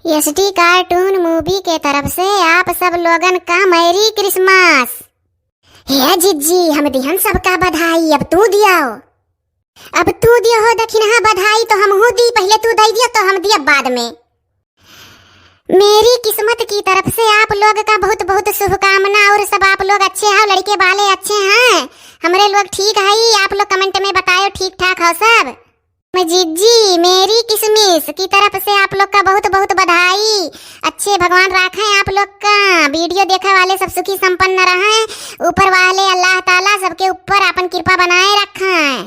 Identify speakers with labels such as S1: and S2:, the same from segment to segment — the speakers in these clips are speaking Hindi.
S1: एसटी कार्टून मूवी के तरफ से आप सब लोगन का मैरी क्रिसमस। हे जिज्जी, हम दिहन सबका बधाई। अब तू दियो। अब तू दियो हो दखिनहा बधाई तो हम दी। पहले तू दे दियो तो हम दिया बाद में। मेरी किस्मत की तरफ से आप लोग का बहुत बहुत शुभकामना। और सब आप लोग अच्छे हैं, लड़के वाले अच्छे हैं, हमारे लोग ठीक है। आप लोग कमेंट में बताओ ठीक ठाक हो सब। जिज्जी मेरी किस्मस की तरफ से आप लोग का बहुत बहुत बधाई। अच्छे भगवान रखें आप लोग का। वीडियो देखने वाले सब सुखी संपन्न रहें। ऊपर वाले अल्लाह ताला सबके ऊपर अपन कृपा बनाए रखें।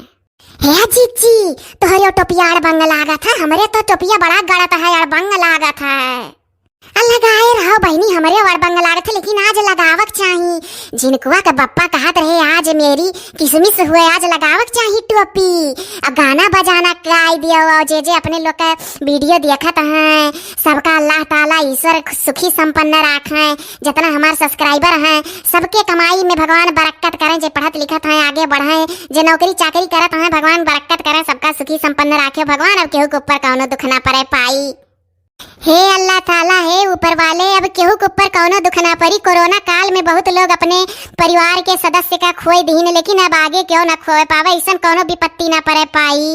S1: हे जिज्जी, तोहरे टोपिया अड़बंग लागत है। हमारे तो टोपिया बड़ा गड़त है, अड़बंग लागत है। लगाए रहो बहनी, हमारे अड़बंग लागत है, लेकिन आज लगावक चाहिए। जिनकुआ का बप्पा कहत रहे आज मेरी किसमिस हुए, आज लगावक चाहिए टोपी। अब गाना बजाना गाई दियो। जे जे अपने लोग का वीडियो देखत हैं सबका अल्लाह ताला ईश्वर सुखी संपन्न रखें। जितना हमारे सब्सक्राइबर हैं सबके कमाई में भगवान बरकत करें। जे पढ़त लिखत हैं आगे बढ़ें, जे नौकरी चाकरी करत हैं भगवान बरकत करें, सबका सुखी संपन्न रखे भगवान। अब केहू के ऊपर कौनो दुख ना पड़े पाई। हे अल्लाह ताला, हे ऊपर वाले, अब केहू के ऊपर कौनो दुख ना पड़ी। कोरोना काल में बहुत लोग अपने परिवार के सदस्य का खोए दीन, लेकिन अब आगे क्यों ना खोए पावे, ऐसा कौनो विपत्ति ना पड़े पाई।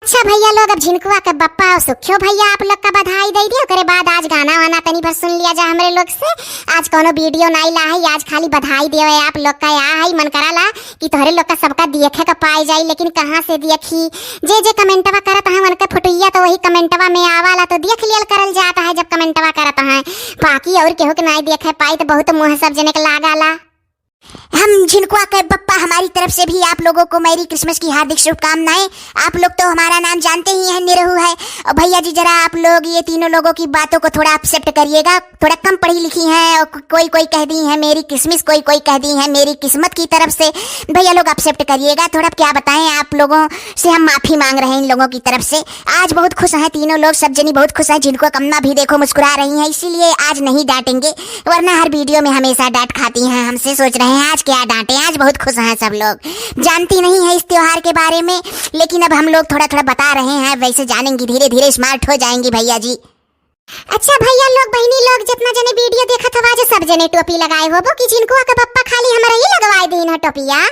S1: अच्छा भैया लोग, अब झिनकुआ का बप्पा और सुखियो भैया आप लोग का बधाई दे दियो। करे बाद आज गाना वाना तनी भर सुन लिया जा हमरे लोग से। आज कोनो वीडियो नहीं ला है, आज खाली बधाई दियो है आप लोग का। या है मन करा ला कि तोहरे लोग का सबका देखे का पाई जाई, लेकिन कहाँ से देखी। जे जे कमेंटवा करत है उनके फोटोइया तो वही कमेंटवा में आवाला तो देख लियल करल जाता है जब कमेंटवा करत है। बाकी और केहू के नहीं देखे पाई तो बहुत मुँह सब जने के लागाला।
S2: हम झिनकुआ के बप्पा हमारी तरफ से भी आप लोगों को मैरी क्रिसमस की हार्दिक शुभकामनाएं। आप लोग तो हमारा नाम जानते ही हैं, निरहू है। और भैया जी जरा आप लोग ये तीनों लोगों की बातों को थोड़ा एक्सेप्ट करिएगा। थोड़ा कम पढ़ी लिखी हैं और कोई कोई कह दी है मेरी किस्मस, कोई कोई कह दी है मेरी किस्मत की तरफ से। भैया लोग एक्सेप्ट करिएगा। थोड़ा क्या बताएं आप लोगों से, हम माफी मांग रहे हैं इन लोगों की तरफ से। आज बहुत खुश हैं तीनों लोग, सब जनी बहुत खुश है। जिनको कम्मा भी देखो मुस्कुरा रही है, इसीलिए आज नहीं डांटेंगे, वरना हर वीडियो में हमेशा डांट खाती हैं हमसे। सोच रहे हैं आज क्या डांटे, आज बहुत खुश हैं सब लोग। जानती नहीं है इस त्योहार के बारे में, लेकिन अब हम लोग थोड़ा थोड़ा बता रहे हैं, वैसे जानेंगी, धीरे धीरे स्मार्ट हो जाएंगी भैया जी।
S1: अच्छा भैया लोग बहनी लोग जितना जने वीडियो देखत हवा जे सब जने टोपी लगाए होबो कि झिनकुआ का बप्पा खाली हमारा ही लगवाए दीन है टोपिया।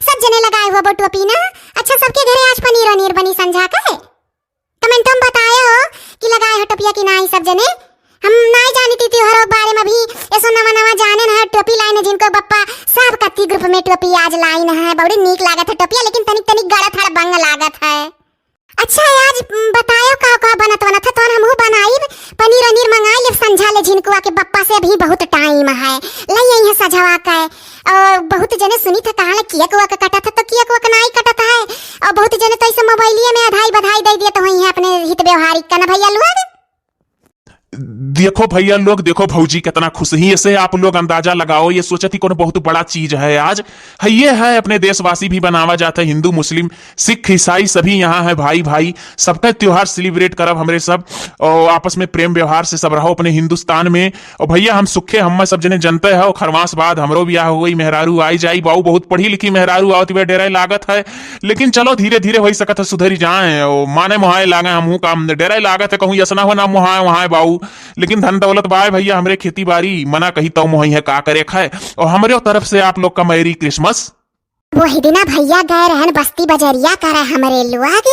S1: सब जने लगाए होबो टोपी ना। अच्छा सबके घरे आज पनीर वनीर बनी संझा का है। कमेंट में बताए हो कि लगाए हो टोपिया कि नहीं सब जने। हम नहीं जानती त्योहारों के बारे में, भी ऐसा नवा नवा जाने ना टोपी लाइन जिनको बप्पा सब कत्ती ग्रुप में टोपी आज लाइन है। बड़ी नीक लागत है टोपिया, लेकिन तनिक तनिक गलत है, बंग लागत है। अच्छा आज बतायो का बनत बनत है तो हम बनाई पनीर वनीर मंगाई ले संझा ले झिनकुआ के बप्पा से। अभी बहुत टाइम है, ले आई है सजवा के। और बहुत जने सुनी था कहाँ केक वक कटा था तो केक वक नहीं कटत है। और बहुत जने तो ऐसे मोबाइलिए में अधाई बधाई दे दिए तो वही है अपने हित व्यवहारिक का ना भैया लोग।
S3: देखो भैया लोग, देखो भौजी कितना खुश ही से आप लोग अंदाजा लगाओ। ये सोचा थी कोनो बहुत बड़ा चीज है आज है। ये है अपने देशवासी भी बनावा जाता है, हिंदू मुस्लिम सिख ईसाई सभी यहाँ है भाई भाई। सबका त्योहार सेलिब्रेट करब हमरे सब, और आपस में प्रेम व्यवहार से सब रहो अपने हिंदुस्तान में। और भैया हम सुखे हम सब जने जनते है। खरमास बाद हमरो ब्याह हो गई, मेहरारू आई जाई। बाऊ बहुत पढ़ी लिखी मेहरारू आओ तो डेरा लागत है, लेकिन चलो धीरे धीरे हो सकत है सुधरी जाए। माने मुहाए लागे हमहू काम डेरा लागत है, कहूँ यसना हो ना मुहाए वहां बाऊ, लेकिन धन दौलत बाय भैया हमरे खेती बाड़ी मना कही तो मुहई है का करे खाए। और हमारे तरफ से आप लोग का मैरी क्रिसमस।
S1: वही दिना भैया गए रहन बस्ती बजरिया करे हमारे लोग,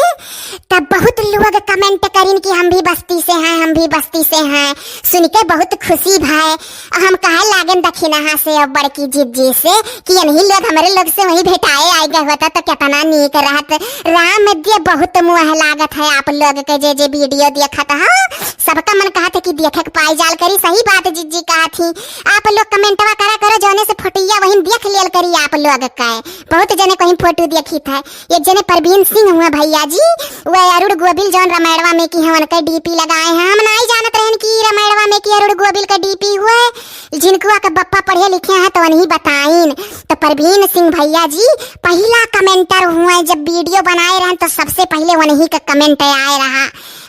S1: तब बहुत लोग कमेंट करिन कि हम भी बस्ती से हैं, हम भी बस्ती से हैं। सुन के बहुत खुशी भाई। हम कहे लागन दक्षिणा से और बड़की जिज्जी से कि यही लोग हमारे लोग से वही भेटाए आए गए होता तो कितना नीक रहत। राम दिया बहुत मुँह लागत है आप लोग के जे जे वीडियो देखत है। सबका मन कहा था कि देखे पाई जाल करी। सही बात जिज्जी कहा थी। आप लोग कमेंटवा करा करो जौने से फोटोया वही देख लियल करी आप लोग का। बहुत जने कहीं फोटो देखी था। एक जने परवीन सिंह हुआ भैया जी, वह अरुण गोबिल जौन रामायणवा में की हवन का डीपी लगाए हैं। हम नहीं जानत रहन कि रामायणवा में की अरुण गोबिल का डीपी हुआ। जिनकुआ का बप्पा पढ़े लिखे हैं तो वही बताइन। तो परवीन सिंह भैया जी पहला कमेंटर हुए, जब वीडियो बनाए रहे तो सबसे पहले वही का कमेंट आए रहा।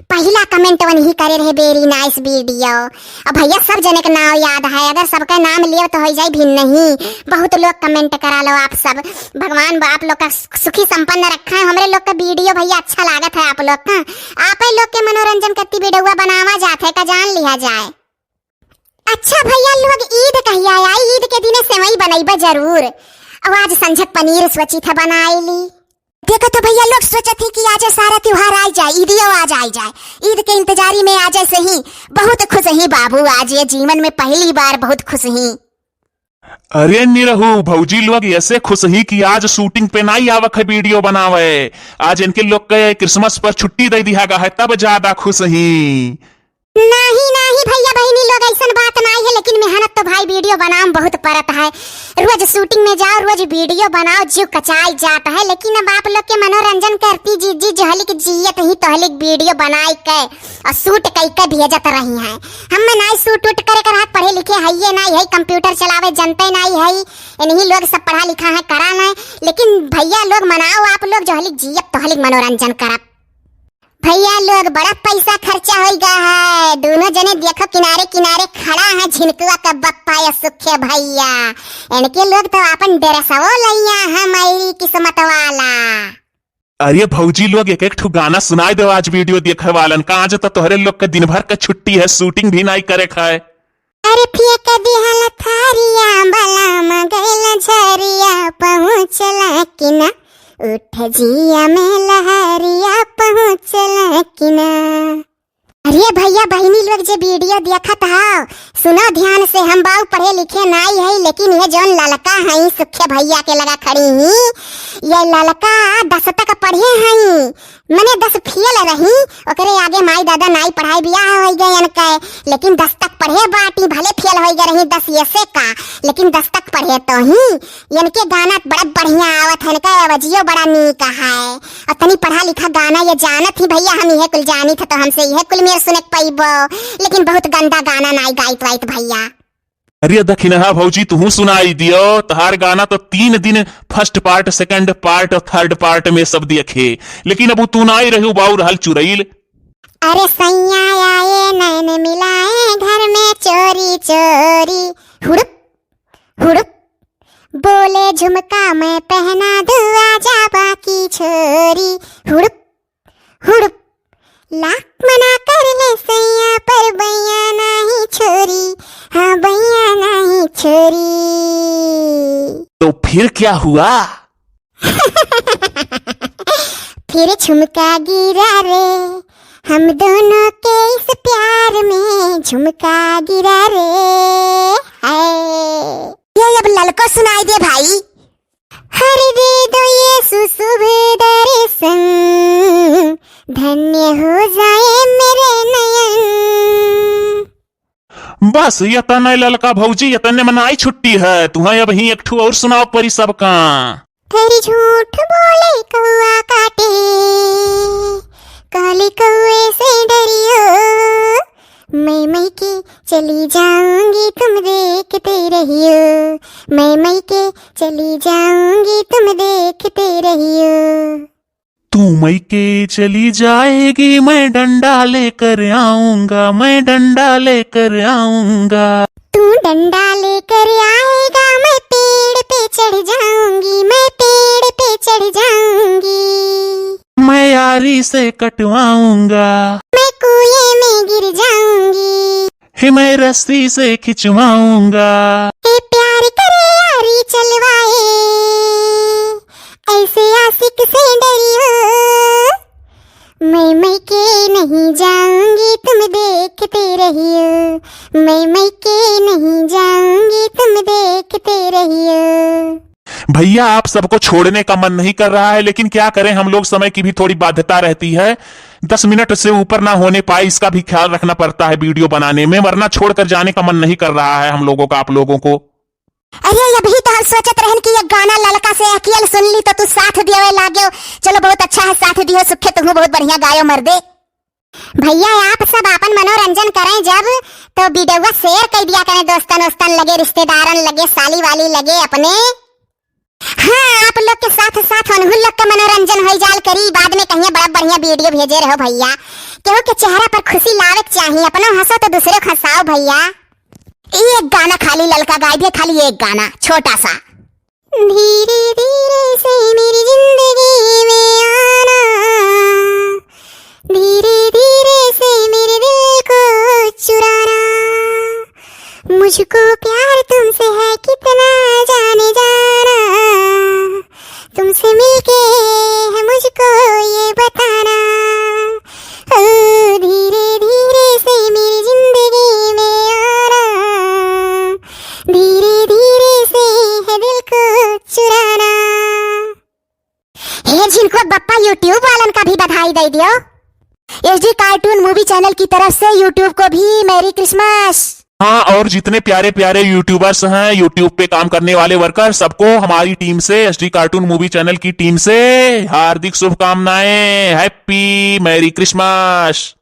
S1: पहला कमेंट वन ही करे रहे वेरी नाइस वीडियो। अब भैया सब जने का नाम याद है, अगर सबका नाम लियो तो हो जाए भी नहीं। बहुत लोग कमेंट करा लो आप सब, भगवान आप लोग का सुखी संपन्न रखा है। हमारे लोग का वीडियो भैया अच्छा लागत है आप लोग का, आप लोग के मनोरंजन करती वीडियो बनावा जाते का जान लिया जाए। अच्छा भैया लोग ईद कहिया आई, ईद के दिन सेवई बनैबा जरूर। अब आज संझक पनीर सोची था बनाई ली।
S2: देखो तो भैया लोग सोचत थी कि आज सारा त्योहार आ जाए, ईदियो आज आ जाए, ईद के इंतजारी में आज से ही बहुत खुश ही बाबू। आज ये जीवन में पहली बार बहुत खुश ही।
S3: अरे निरहू भौजी लोग ऐसे खुश ही कि आज शूटिंग पे नहीं आवक है वीडियो बनावे। आज इनके लोग के क्रिसमस पर छुट्टी दे दिया गया है, तब ज्यादा खुश ही।
S1: नहीं नहीं भैया बहनी लोग ऐसा बात नहीं है, लेकिन मेहनत तो भाई वीडियो बनाम बहुत पड़त है। रोज शूटिंग में जाओ, रोज वीडियो बनाओ, जीव कचाई जाता है। लेकिन अब आप लोग के मनोरंजन करती जी जी जहलिक जियत ही तहलिक वीडियो बनाई के और शूट कई के भेजत रही हैं। हम नहीं शूट उट करे कर हाथ पढ़े लिखे है ये नहीं है, कंप्यूटर चलावे जनते नहीं है, इन्हीं लोग सब पढ़ा लिखा है करा नहीं। लेकिन भैया लोग मनाओ, आप लोग जहलिक जियत तहलिक मनोरंजन करब। भैया लोग बड़ा पैसा खर्चा हो गया है, दोनों जने देखो किनारे किनारे खड़ा है झिनकुआ का बप्पा या सुखे भैया। इनके लोग तो अपन डेरसवो लैया है मेरी किस्मत वाला।
S3: अरे भौजी लोग एक एक ठो गाना सुनाई दो आज वीडियो देखे वालन का। आज तो तोहरे लोग के दिन भर का छुट्टी है, शूटिंग भी नहीं करे खाए।
S1: अरे फेंक दिहल थारिया भला मगैल झरिया पहुँचला कि ना, उठ जिया में लहरिया पहुँचला कि ना। अरे भैया बहनी लोग जो वीडियो देखा था सुनो ध्यान से, हम बाऊ पढ़े लिखे नहीं है, लेकिन ये जौन ललका है सुखे भैया के लगा खड़ी ही, ये ललका 10 तक पढ़े हैं, मने 10 फेल रही, ओकरे आगे माई दादा नहीं पढ़ाई बियाह हो गए इनके, लेकिन 10 तक पढ़े बाटी, भले फेल हो गए रही 10 ऐसे का, लेकिन 10 तक पढ़े तो ही। इनके गाना बड़ा बढ़िया आवत है, इनका आवाजियो बड़ा नीक है, और तनी पढ़ा लिखा गाना ये जानत ही भैया, हम यह कुल जानी था तो हमसे यह कुल मेरे सुने पैबो, लेकिन बहुत गंदा गाना नहीं गाइत वाइत भैया।
S3: अरे दखिनहा भौजी तू सुनाई दियो, तहार गाना तो 3 दिन फर्स्ट पार्ट, सेकंड पार्ट और थर्ड पार्ट में सब देखे, लेकिन अब तू ना ही रही बाऊ रहल चुरैल।
S1: अरे सैया आए नैन मिलाए घर में चोरी चोरी, हुड़प हुड़प बोले झुमका मैं पहना दूँ आजा बाकी छोरी, हुड़प हुड़प लाख मना कर ले सैया पर बैया नहीं छोरी, हाँ बैया नहीं छोरी।
S3: तो फिर क्या हुआ?
S1: फिर झुमका गिरा रे, हम दोनों के इस प्यार में झुमका गिरा रे।
S2: ये अब ललको सुनाई दे भाई।
S1: हर दे दो ये शुभ दर्शन, धन्य हो जाए मेरे नयन।
S3: बस ये तने ललका भौजी ये तने मनाई छुट्टी है, तुम्हें अब ही एक ठो और सुनाओ परी सबका।
S1: तेरी झूठ बोले कौआ काटे, काले कौए से डरियो, मैं के चली जाऊंगी तुम देखते रहियो, मैं के चली जाऊंगी तुम देखते रहियो।
S3: तू मैके चली जाएगी मैं डंडा लेकर आऊंगा, मैं डंडा लेकर आऊंगा।
S1: तू डंडा लेकर आएगा मैं पेड़ पे चढ़ जाऊंगी, मैं पेड़ पे चढ़ जाऊंगी।
S3: मैं यारी से कटवाऊंगा,
S1: मैं कुएं में गिर जाऊंगी,
S3: हे मैं रस्सी से खिंचवाऊंगा।
S1: ए प्यार करे यारी चलवाए, ऐसे आशिक से डरियो, मैं के नहीं जाऊंगी तुम देखते रहियो, मैं के नहीं जाऊंगी तुम देखते रहियो।
S3: भैया आप सबको छोड़ने का मन नहीं कर रहा है, लेकिन क्या करें हम लोग, समय की भी थोड़ी बाध्यता रहती है, 10 मिनट से ऊपर ना होने पाए इसका भी ख्याल रखना पड़ता है वीडियो बनाने में, वरना छोड़कर जाने का मन नहीं कर रहा है हम लोगों का आप लोगों को।
S2: अरे अभी तो हम सोचत रहन कि ये गाना ललका से अकेले सुन ली तो तू साथ दियो लागे। चलो बहुत अच्छा है, साथ दियो सुखे, तुम बहुत बढ़िया गायो मर्दे।
S1: भैया आप सब अपन मनोरंजन करें जब तो वीडियो शेयर कर दिया करें, दोस्तन वोस्तन लगे, रिश्तेदारन लगे, साली वाली लगे अपने। हाँ आप लोग के साथ साथ उन्हीं लोग का मनोरंजन हो जाल करी, बाद में कहीं बड़ा बढ़िया वीडियो भेजे रहो भैया।
S2: केहू के चेहरा पर खुशी लावे के चाहिए, अपनो हंसो तो दूसरे को हंसाओ भैया। एक गाना खाली ललका गाय भी, खाली एक गाना छोटा सा।
S1: धीरे धीरे से मेरी जिंदगी में आना, धीरे धीरे से मेरे दिल को चुराना, मुझको प्यार तुमसे है कितना जाने जाना, तुमसे मिलके है मुझको ये बताना। ओ धीरे धीरे से मेरी जिंदगी में आना, धीरे धीरे से है दिल को चुराना।
S2: हे जिनको बप्पा यूट्यूब वालन का भी बधाई दे दियो। एचडी कार्टून मूवी चैनल की तरफ से यूट्यूब को भी मैरी क्रिसमस।
S3: हाँ, और जितने प्यारे प्यारे यूट्यूबर्स हैं, यूट्यूब पे काम करने वाले वर्कर, सबको हमारी टीम से, एचडी कार्टून मूवी चैनल की टीम से हार्दिक शुभकामनाएं। Happy merry Christmas.